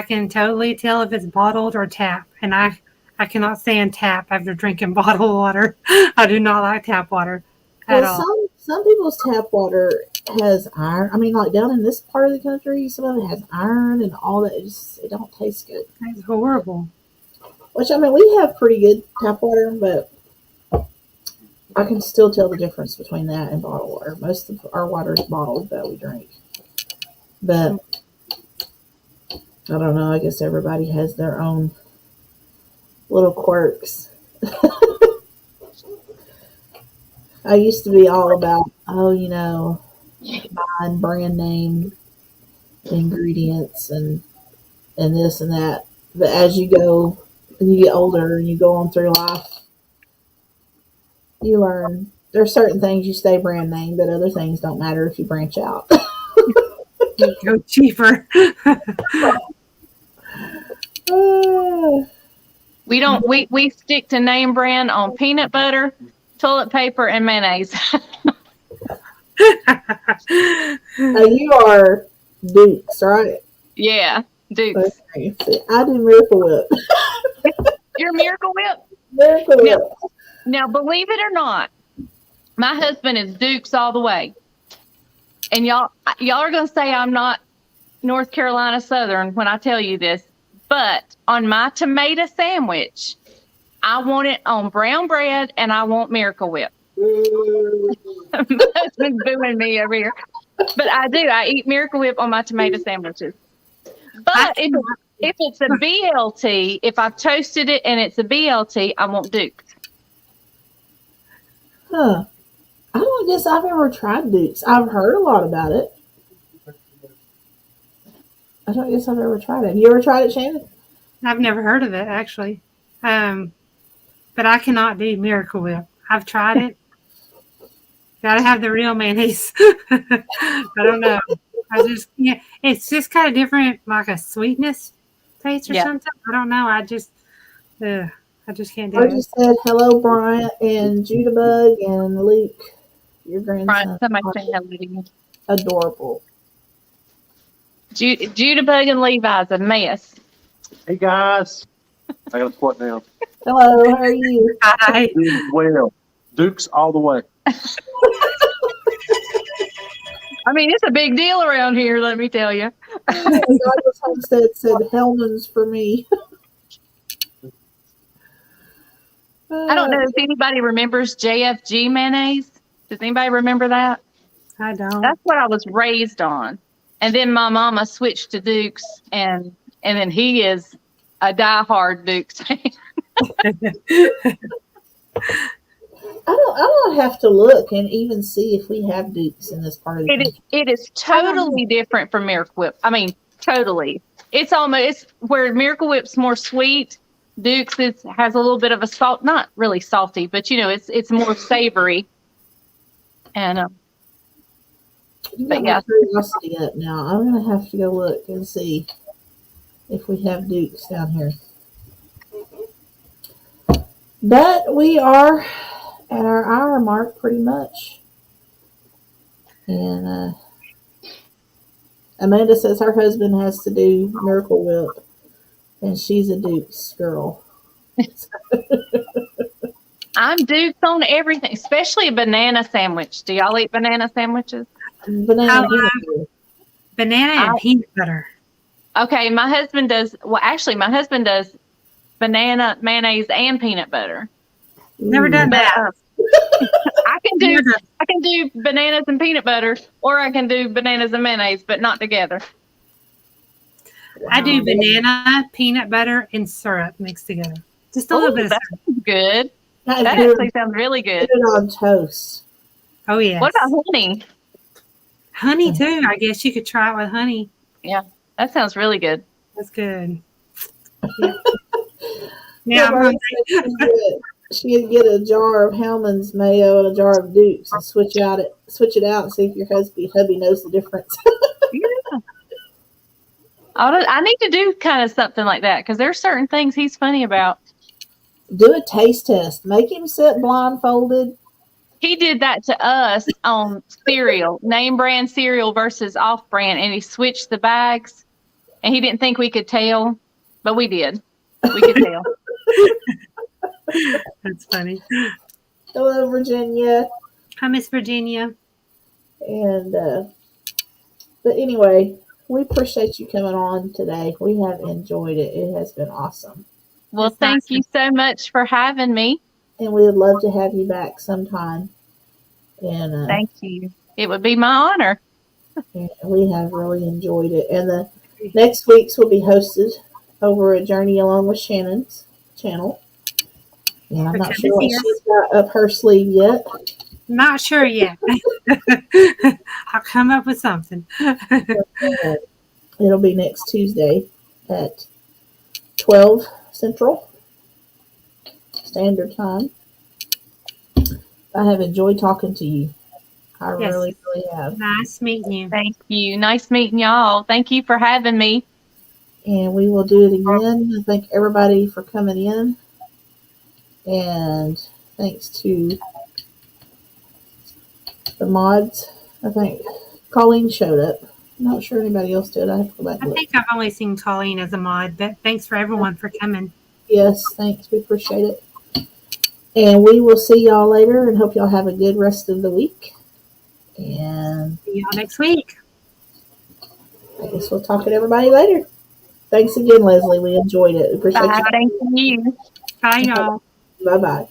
can totally tell if it's bottled or tap, and I cannot stand tap after drinking bottled water. I do not like tap water at all. Some people's tap water has iron. I mean, like down in this part of the country, some of it has iron and all that. It don't taste good. It's horrible. Which, I mean, we have pretty good tap water, but I can still tell the difference between that and bottled water. Most of our water is bottled that we drink. But I don't know. I guess everybody has their own little quirks. I used to be all about, buying brand name ingredients and this and that. But as you go and you get older and you go on through life, you learn there are certain things you stay brand name, but other things don't matter if you branch out. Go cheaper. We don't. We stick to name brand on peanut butter, toilet paper, and mayonnaise. Now you are Dukes, right? Yeah, Dukes. Okay. See, I do Miracle Whip. Your Miracle Whip. Miracle Whip. Now, believe it or not, my husband is Dukes all the way. And y'all are going to say I'm not North Carolina Southern when I tell you this, but on my tomato sandwich, I want it on brown bread and I want Miracle Whip. My husband's booing me over here. But I do. I eat Miracle Whip on my tomato sandwiches. But if it's a BLT, if I've toasted it and it's a BLT, I want Dukes. Huh. I don't guess I've ever tried Dukes. I've heard a lot about it. I don't guess I've ever tried it. Have you ever tried it, Shannon? I've never heard of it, actually. But I cannot do Miracle Whip. I've tried it. Gotta have the real mayonnaise. I don't know. It's just kind of different, like a sweetness taste or something. I don't know. I just can't do I it. just said hello, Bryant and Judabug and Luke, your grandson. Right, somebody say hello to you. Adorable. Judabug and Levi's a mess. Hey guys, I got to squat down. Hello, how are you? Hi. Doing well. Dukes all the way. I mean, it's a big deal around here, let me tell you. Douglas Homestead said Hellman's for me. I don't know if anybody remembers JFG mayonnaise. Does anybody remember that? I don't. That's what I was raised on. And then my mama switched to Dukes, and then he is a diehard Dukes fan. I don't have to look and even see if we have Dukes in this part of the country. It is totally different from Miracle Whip. I mean, totally. It's where Miracle Whip's more sweet. Dukes has a little bit of a salt, not really salty, but it's more savory. And You got my curiosity up now. I'm gonna have to go look and see if we have Dukes down here. But we are at our hour mark pretty much. And Amanda says her husband has to do Miracle Whip, and she's a Dukes girl. I'm dukes on everything, especially a banana sandwich. Do y'all eat banana sandwiches? Banana I and peanut love butter. banana and peanut butter. Okay, my husband does. Well, actually, my husband does banana, mayonnaise, and peanut butter. Never Ooh. done But that. I can do bananas and peanut butter, or I can do bananas and mayonnaise, but not together. I do Wow. banana, peanut butter, and syrup mixed together. Just a little Oh, bit of that syrup. sounds good. That is That good. actually sounds really Put good. it on toast. Oh, yes. What about honey? honey, too? I guess you could try it with honey. Yeah, that sounds really good. That's good. Yeah. Yeah, Now I'm Mom hungry. said she'd get a jar of Hellman's mayo and a jar of Duke's and switch it out and see if your hubby knows the difference. Yeah. I need to do kind of something like that because there's certain things he's funny about. Do a taste test. Make him sit blindfolded. He did that to us on cereal, name brand cereal versus off brand, and he switched the bags. And he didn't think we could tell, but we did. We could tell. That's funny. Hello, Virginia. Hi, Miss Virginia. And but anyway, we appreciate you coming on today. We have enjoyed it. It has been awesome. Well, It's thank nice you so much for having me. And we would love to have you back sometime. And Thank you. It would be my honor. we have really enjoyed it. And the next week's will be hosted over at Journey Along with Shannon's channel. And I'm not sure what she's got up her sleeve yet. Not sure yet. I'll come up with something. It'll be next Tuesday at 12 Central Standard Time. I have enjoyed talking to you. I Yes. really have. Nice meeting you. Thank you. Nice meeting y'all. Thank you for having me. And we will do it again. I thank everybody for coming in. And thanks to the mods. I think Colleen showed up. I'm not sure anybody else did. I have to go back I and look. think I've only seen Colleen as a mod, but thanks for everyone for coming. Yes, thanks. We appreciate it. And we will see y'all later and hope y'all have a good rest of the week. And See y'all next week. I guess we'll talk to everybody later. Thanks again, Leslie. We enjoyed it. We appreciate Bye. you. Thank you. Bye, y'all. Bye bye.